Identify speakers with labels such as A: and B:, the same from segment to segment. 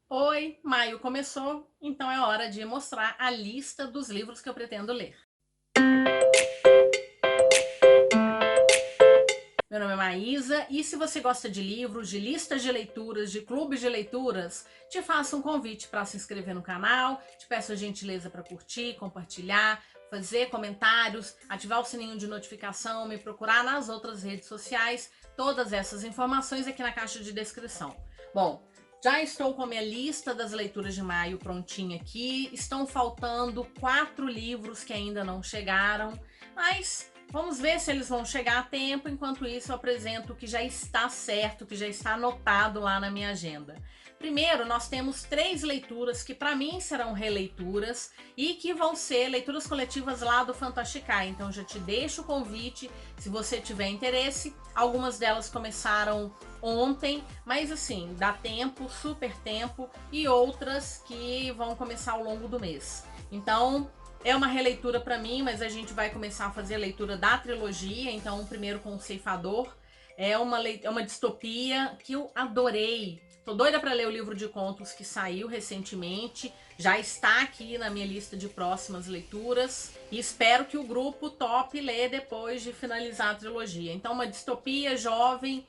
A: Oi, maio começou, então é hora de mostrar a lista dos livros que eu pretendo ler. Meu nome é Maísa e se você gosta de livros, de listas de leituras, de clubes de leituras, te faço um convite para se inscrever no canal, te peço a gentileza para curtir, compartilhar, fazer comentários, ativar o sininho de notificação, me procurar nas outras redes sociais, todas essas informações aqui na caixa de descrição. Bom, já estou com a minha lista das leituras de maio prontinha aqui, estão faltando 4 livros que ainda não chegaram, mas vamos ver se eles vão chegar a tempo. Enquanto isso, eu apresento o que já está certo, que já está anotado lá na minha agenda. Primeiro, nós temos 3 leituras que para mim serão releituras e que vão ser leituras coletivas lá do Fantasticai. Então já te deixo o convite, se você tiver interesse. Algumas delas começaram ontem, mas assim, dá tempo, super tempo, e outras que vão começar ao longo do mês. Então, é uma releitura para mim, mas a gente vai começar a fazer a leitura da trilogia, então primeiro com o Ceifador. É uma distopia que eu adorei. Tô doida para ler o livro de contos que saiu recentemente. Já está aqui na minha lista de próximas leituras. E espero que o grupo tope ler depois de finalizar a trilogia. Então, uma distopia jovem,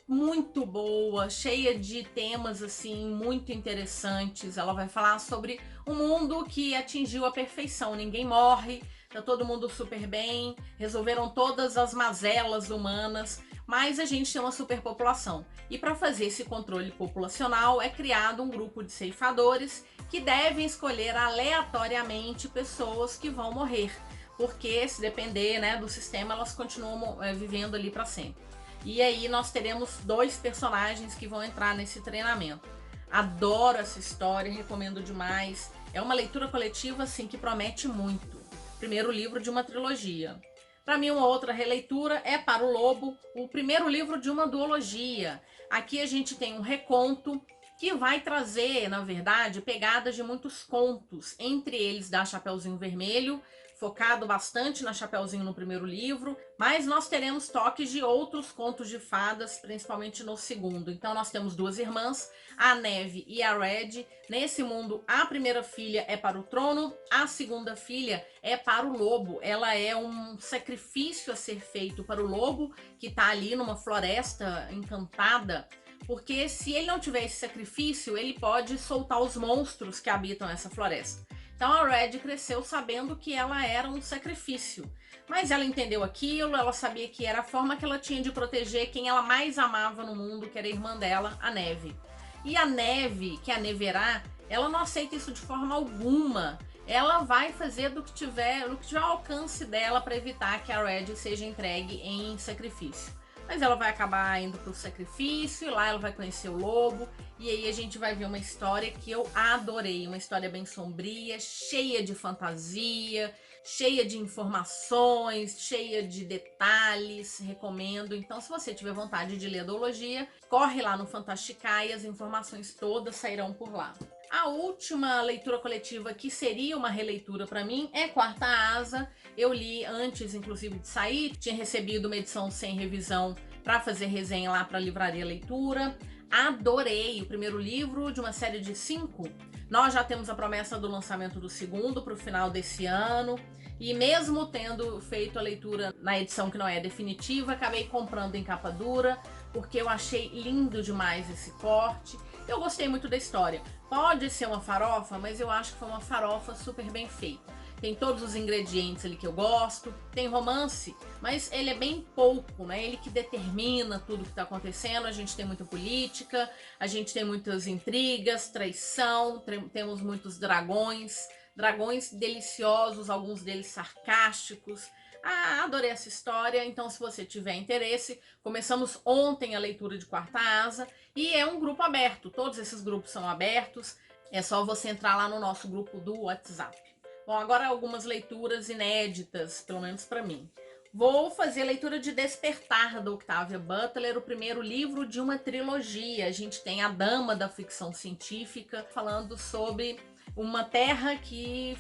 A: muito boa, cheia de temas assim muito interessantes. Ela vai falar sobre um mundo que atingiu a perfeição, ninguém morre, tá todo mundo super bem, resolveram todas as mazelas humanas, mas a gente tem uma superpopulação. E para fazer esse controle populacional é criado um grupo de ceifadores que devem escolher aleatoriamente pessoas que vão morrer, porque se depender, né, do sistema, elas continuam vivendo ali para sempre. E aí nós teremos 2 personagens que vão entrar nesse treinamento. Adoro essa história, recomendo demais. É uma leitura coletiva assim que promete muito. Primeiro livro de uma trilogia. Para mim, uma outra releitura é Para o Lobo, o primeiro livro de uma duologia. Aqui a gente tem um reconto que vai trazer, na verdade, pegadas de muitos contos, entre eles da Chapeuzinho Vermelho, focado bastante na Chapeuzinho no primeiro livro, mas nós teremos toques de outros contos de fadas, principalmente no segundo. Então nós temos 2 irmãs, a Neve e a Red. Nesse mundo, a primeira filha é para o trono, a segunda filha é para o lobo. Ela é um sacrifício a ser feito para o lobo, que está ali numa floresta encantada, porque se ele não tiver esse sacrifício, ele pode soltar os monstros que habitam essa floresta. Então a Red cresceu sabendo que ela era um sacrifício, mas ela entendeu aquilo, ela sabia que era a forma que ela tinha de proteger quem ela mais amava no mundo, que era a irmã dela, a Neve. E a Neve, que é a Neverá, ela não aceita isso de forma alguma. Ela vai fazer do que tiver ao alcance dela para evitar que a Red seja entregue em sacrifício. Mas ela vai acabar indo pro sacrifício, e lá ela vai conhecer o lobo, e aí a gente vai ver uma história que eu adorei, uma história bem sombria, cheia de fantasia, cheia de informações, cheia de detalhes, recomendo. Então, se você tiver vontade de ler a duologia, corre lá no Fantasticai, as informações todas sairão por lá. A última leitura coletiva, que seria uma releitura para mim, é Quarta Asa. Eu li antes, inclusive, de sair, tinha recebido uma edição sem revisão para fazer resenha lá para a Livraria Leitura. Adorei o primeiro livro de uma série de 5. Nós já temos a promessa do lançamento do segundo para o final desse ano. E mesmo tendo feito a leitura na edição que não é definitiva, acabei comprando em capa dura, porque eu achei lindo demais esse corte. Eu gostei muito da história. Pode ser uma farofa, mas eu acho que foi uma farofa super bem feita. Tem todos os ingredientes ali que eu gosto, tem romance, mas ele é bem pouco, né? Ele que determina tudo que tá acontecendo. A gente tem muita política, a gente tem muitas intrigas, traição, temos muitos dragões, dragões deliciosos, alguns deles sarcásticos. Ah, adorei essa história, então se você tiver interesse, começamos ontem a leitura de Quarta Asa e é um grupo aberto, todos esses grupos são abertos, é só você entrar lá no nosso grupo do WhatsApp. Bom, agora algumas leituras inéditas, pelo menos para mim. Vou fazer a leitura de Despertar, da Octavia Butler, o primeiro livro de uma trilogia. A gente tem a dama da ficção científica falando sobre uma terra que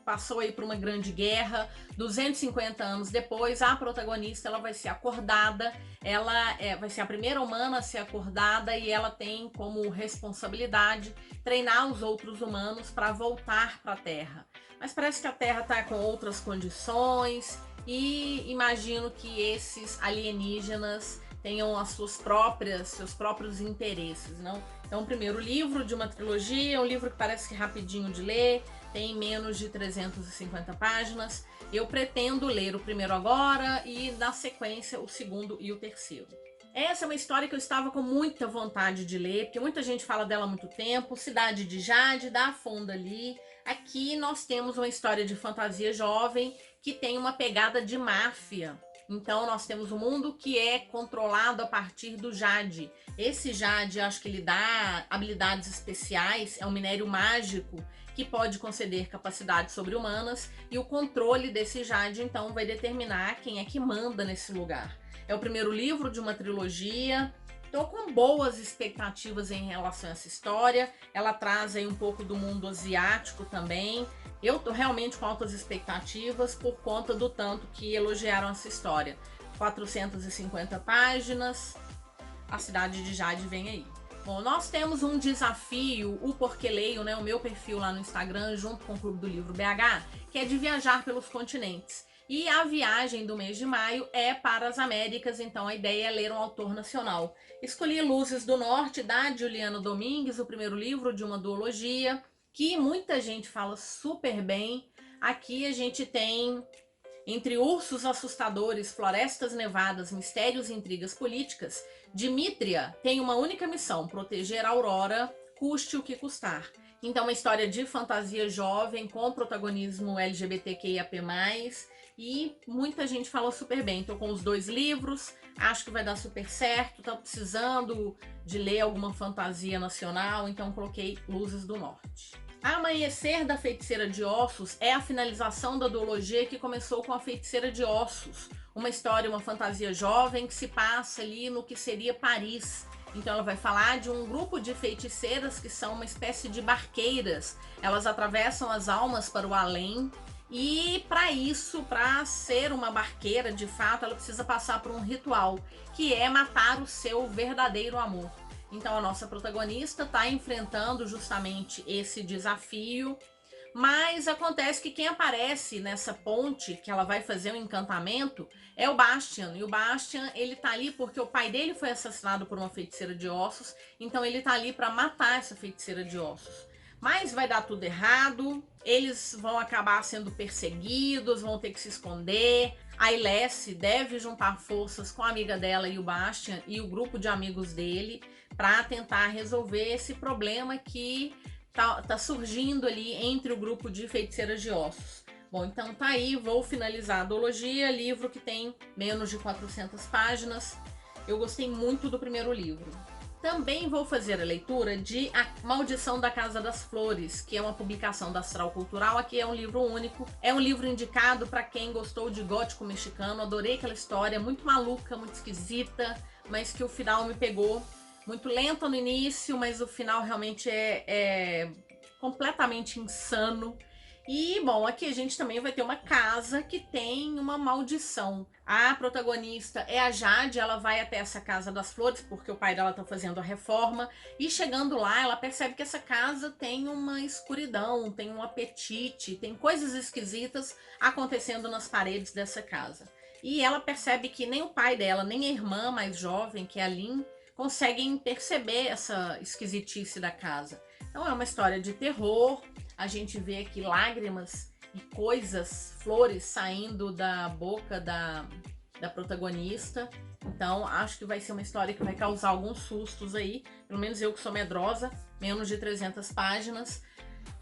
A: passou aí por uma grande guerra. 250 anos depois, a protagonista ela vai ser acordada, ela vai ser a primeira humana a ser acordada e ela tem como responsabilidade treinar os outros humanos para voltar para a Terra. Mas parece que a Terra está com outras condições e imagino que esses alienígenas tenham seus próprios interesses, não? Então, o primeiro livro de uma trilogia, um livro que parece que é rapidinho de ler, tem menos de 350 páginas. Eu pretendo ler o primeiro agora e, na sequência, o segundo e o terceiro. Essa é uma história que eu estava com muita vontade de ler, porque muita gente fala dela há muito tempo. Cidade de Jade, da Fonda Lee. Aqui nós temos uma história de fantasia jovem que tem uma pegada de máfia. Então nós temos um mundo que é controlado a partir do jade. Esse jade, acho que ele dá habilidades especiais, é um minério mágico que pode conceder capacidades sobre-humanas e o controle desse jade então vai determinar quem é que manda nesse lugar. É o primeiro livro de uma trilogia. Estou com boas expectativas em relação a essa história. Ela traz aí um pouco do mundo asiático também. Eu tô realmente com altas expectativas por conta do tanto que elogiaram essa história. 450 páginas, a Cidade de Jade vem aí. Bom, nós temos um desafio, o Porque Leio, né, o meu perfil lá no Instagram, junto com o Clube do Livro BH, que é de viajar pelos continentes. E a viagem do mês de maio é para as Américas, então a ideia é ler um autor nacional. Escolhi Luzes do Norte, da Juliana Domingues, o primeiro livro de uma duologia, que muita gente fala super bem. Aqui a gente tem Entre Ursos Assustadores, Florestas Nevadas, Mistérios e Intrigas Políticas. Dmítria tem uma única missão: proteger a Aurora, custe o que custar. Então, uma história de fantasia jovem com protagonismo LGBTQIAP+, e muita gente falou super bem. Tô com os 2 livros, acho que vai dar super certo. Tô precisando de ler alguma fantasia nacional, então coloquei Luzes do Norte. Amanhecer da Feiticeira de Ossos é a finalização da duologia que começou com a Feiticeira de Ossos. Uma história, uma fantasia jovem que se passa ali no que seria Paris. Então ela vai falar de um grupo de feiticeiras que são uma espécie de barqueiras. Elas atravessam as almas para o além. E para isso, para ser uma barqueira, de fato, ela precisa passar por um ritual, que é matar o seu verdadeiro amor. Então a nossa protagonista está enfrentando justamente esse desafio, mas acontece que quem aparece nessa ponte que ela vai fazer um encantamento é o Bastian. E o Bastian, ele tá ali porque o pai dele foi assassinado por uma feiticeira de ossos, então ele tá ali para matar essa feiticeira de ossos. Mas vai dar tudo errado, eles vão acabar sendo perseguidos, vão ter que se esconder. A Ilesse deve juntar forças com a amiga dela e o Bastian e o grupo de amigos dele para tentar resolver esse problema que tá surgindo ali entre o grupo de feiticeiras de ossos. Bom, então tá aí, vou finalizar a duologia, livro que tem menos de 400 páginas. Eu gostei muito do primeiro livro. Também vou fazer a leitura de A Maldição da Casa das Flores, que é uma publicação da Astral Cultural. Aqui é um livro único, é um livro indicado para quem gostou de gótico mexicano. Adorei aquela história, muito maluca, muito esquisita, mas que o final me pegou. Muito lenta no início, mas o final realmente é completamente insano. E, bom, aqui a gente também vai ter uma casa que tem uma maldição. A protagonista é a Jade, ela vai até essa Casa das Flores, porque o pai dela tá fazendo a reforma. E chegando lá, ela percebe que essa casa tem uma escuridão, tem um apetite, tem coisas esquisitas acontecendo nas paredes dessa casa. E ela percebe que nem o pai dela, nem a irmã mais jovem, que é a Lynn, conseguem perceber essa esquisitice da casa. Então é uma história de terror. A gente vê aqui lágrimas e coisas, flores saindo da boca da protagonista. Então acho que vai ser uma história que vai causar alguns sustos aí. Pelo menos eu que sou medrosa, menos de 300 páginas.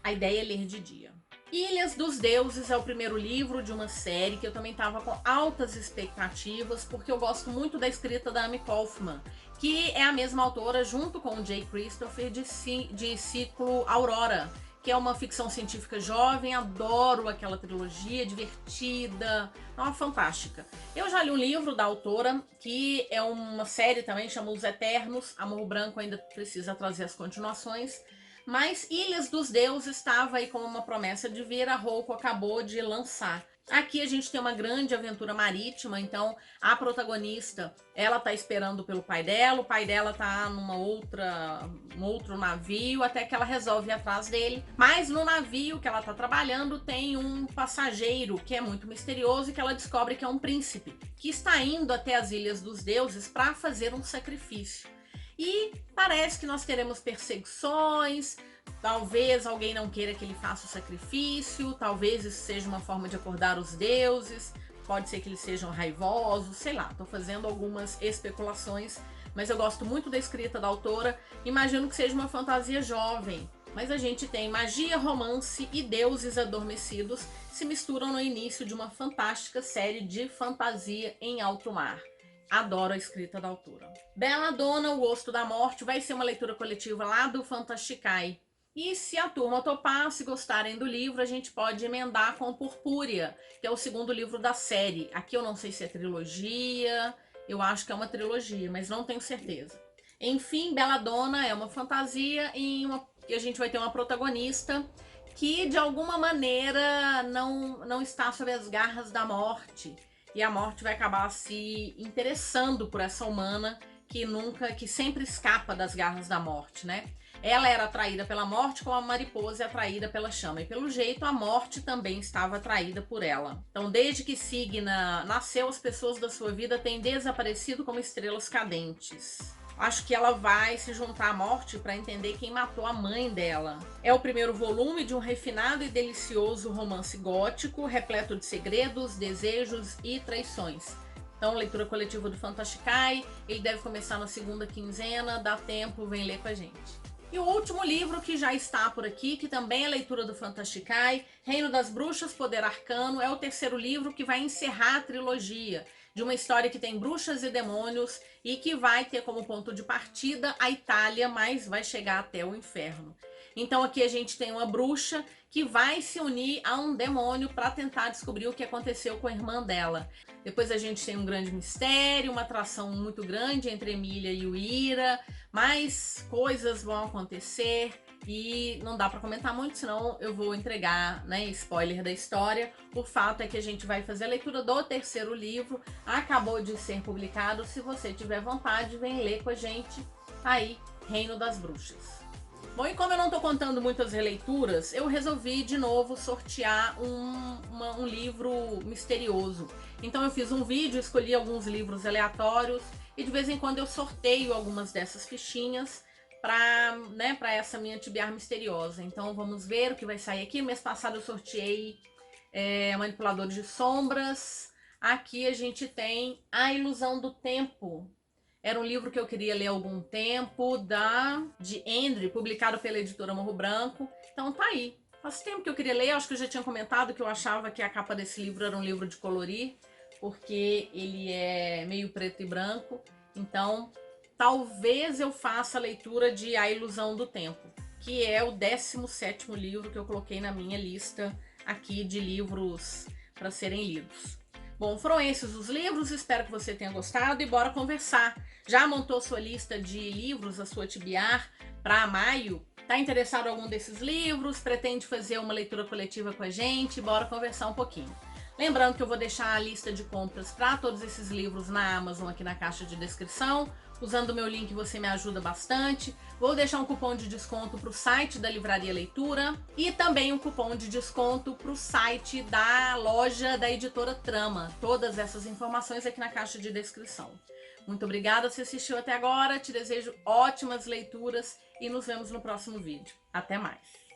A: A ideia é ler de dia. Ilhas dos Deuses é o primeiro livro de uma série que eu também estava com altas expectativas, porque eu gosto muito da escrita da Amy Kaufman, que é a mesma autora junto com o Jay Christopher de Ciclo Aurora, que é uma ficção científica jovem. Adoro aquela trilogia, divertida, é uma fantástica. Eu já li um livro da autora, que é uma série também, chama Os Eternos. Amor Branco ainda precisa trazer as continuações, Mas Ilhas dos Deuses estava aí como uma promessa de vir, a Rocco acabou de lançar. Aqui a gente tem uma grande aventura marítima, então a protagonista, ela tá esperando pelo pai dela, o pai dela tá num outro navio, até que ela resolve ir atrás dele. Mas no navio que ela tá trabalhando tem um passageiro que é muito misterioso e que ela descobre que é um príncipe, que está indo até as Ilhas dos Deuses para fazer um sacrifício. E parece que nós teremos perseguições, talvez alguém não queira que ele faça o sacrifício, talvez isso seja uma forma de acordar os deuses, pode ser que eles sejam raivosos, sei lá, tô fazendo algumas especulações, mas eu gosto muito da escrita da autora, imagino que seja uma fantasia jovem, mas a gente tem magia, romance e deuses adormecidos se misturam no início de uma fantástica série de fantasia em alto mar. Adoro a escrita da autora. Belladonna, O Gosto da Morte, vai ser uma leitura coletiva lá do Fantasticai. E se a turma topar, se gostarem do livro, a gente pode emendar com Purpúria, que é o segundo livro da série. Aqui eu não sei se é trilogia, eu acho que é uma trilogia, mas não tenho certeza. Enfim, Belladonna é uma fantasia e a gente vai ter uma protagonista que de alguma maneira não está sob as garras da morte. E a morte vai acabar se interessando por essa humana que sempre escapa das garras da morte, né? Ela era atraída pela morte como a mariposa é atraída pela chama. E pelo jeito a morte também estava atraída por ela. Então desde que Signa nasceu, as pessoas da sua vida têm desaparecido como estrelas cadentes. Acho que ela vai se juntar à morte para entender quem matou a mãe dela. É o primeiro volume de um refinado e delicioso romance gótico, repleto de segredos, desejos e traições. Então, leitura coletiva do Fantasticai, ele deve começar na segunda quinzena, dá tempo, vem ler com a gente. E o último livro que já está por aqui, que também é leitura do Fantasticai, Reino das Bruxas, Poder Arcano, é o terceiro livro que vai encerrar a trilogia de uma história que tem bruxas e demônios e que vai ter como ponto de partida a Itália, mas vai chegar até o inferno. Então aqui a gente tem uma bruxa que vai se unir a um demônio para tentar descobrir o que aconteceu com a irmã dela. Depois a gente tem um grande mistério, uma atração muito grande entre Emília e o Ira, mais coisas vão acontecer e não dá para comentar muito, senão eu vou entregar, né, spoiler da história. O fato é que a gente vai fazer a leitura do terceiro livro, acabou de ser publicado. Se você tiver vontade, vem ler com a gente aí, Reino das Bruxas. Bom, e como eu não tô contando muitas releituras, eu resolvi de novo sortear um livro misterioso. Então eu fiz um vídeo, escolhi alguns livros aleatórios e de vez em quando eu sorteio algumas dessas fichinhas para essa minha tibiar misteriosa. Então vamos ver o que vai sair aqui. No mês passado eu sorteei Manipuladores de Sombras. Aqui a gente tem A Ilusão do Tempo. Era um livro que eu queria ler há algum tempo, de Endre, publicado pela editora Morro Branco. Então tá aí. Faz tempo que eu queria ler, acho que eu já tinha comentado que eu achava que a capa desse livro era um livro de colorir, porque ele é meio preto e branco. Então, talvez eu faça a leitura de A Ilusão do Tempo, que é o 17º livro que eu coloquei na minha lista aqui de livros para serem lidos. Bom, foram esses os livros, espero que você tenha gostado e bora conversar. Já montou sua lista de livros, a sua tibiar, para maio? Tá interessado em algum desses livros? Pretende fazer uma leitura coletiva com a gente? Bora conversar um pouquinho. Lembrando que eu vou deixar a lista de compras para todos esses livros na Amazon aqui na caixa de descrição. Usando o meu link você me ajuda bastante. Vou deixar um cupom de desconto para o site da Livraria Leitura e também um cupom de desconto para o site da loja da editora Trama. Todas essas informações aqui na caixa de descrição. Muito obrigada se assistiu até agora, te desejo ótimas leituras e nos vemos no próximo vídeo. Até mais!